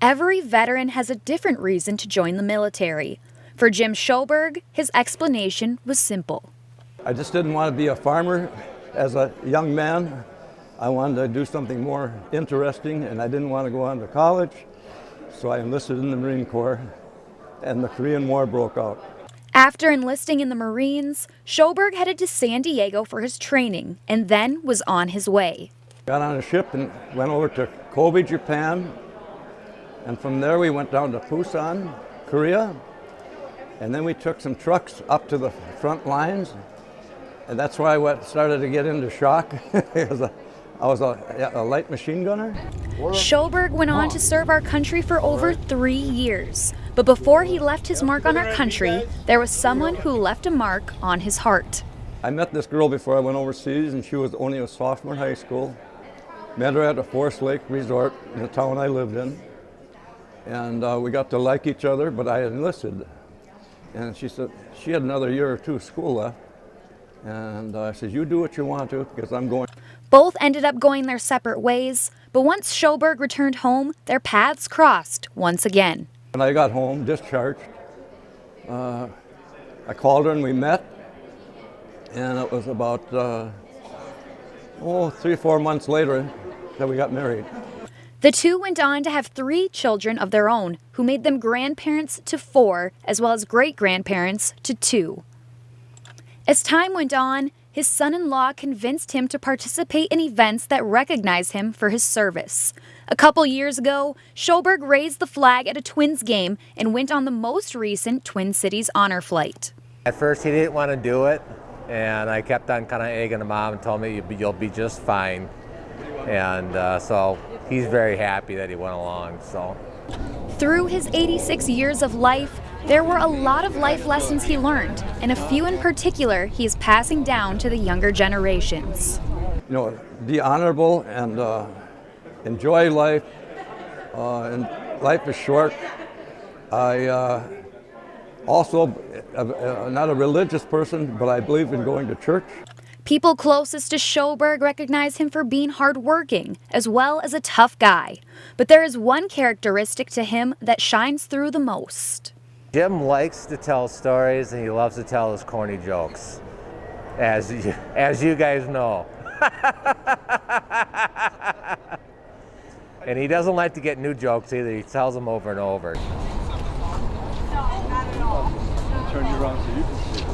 Every veteran has a different reason to join the military. For Jim Schoberg, his explanation was simple. I just didn't want to be a farmer as a young man. I wanted to do something more interesting, and I didn't want to go on to college, so I enlisted in the Marine Corps, and the Korean War broke out. After enlisting in the Marines, Schoberg headed to San Diego for his training and then was on his way. Got on a ship and went over to Kobe, Japan, and from there we went down to Busan, Korea, and then we took some trucks up to the front lines, and that's where I started to get into shock. I was a light machine gunner. Schoberg went on to serve our country for over 3 years. But before he left his mark on our country, there was someone who left a mark on his heart. I met this girl before I went overseas, and she was only a sophomore in high school. Met her at a Forest Lake resort in the town I lived in. And we got to like each other, but I had enlisted. And she said she had another year or two of school left. And I said, you do what you want to, because I'm going. Both ended up going their separate ways, but once Schoberg returned home, their paths crossed once again. When I got home, discharged, I called her and we met, and it was about 3 or 4 months later that we got married. The two went on to have 3 children of their own, who made them grandparents to 4, as well as great-grandparents to 2. As time went on, his son-in-law convinced him to participate in events that recognized him for his service. A couple years ago, Schoberg raised the flag at a Twins game and went on the most recent Twin Cities honor flight. At first he didn't want to do it, and I kept on kind of egging him on and told me you'll be just fine. And so he's very happy that he went along. So through his 86 years of life, there were a lot of life lessons he learned, and a few in particular he is passing down to the younger generations. You know, be honorable and enjoy life. And life is short. I also am not a religious person, but I believe in going to church. People closest to Schoberg recognize him for being hardworking, as well as a tough guy. But there is one characteristic to him that shines through the most. Jim likes to tell stories, and he loves to tell his corny jokes, as you guys know. And he doesn't like to get new jokes either. He tells them over and over. Turn you around so you can see it.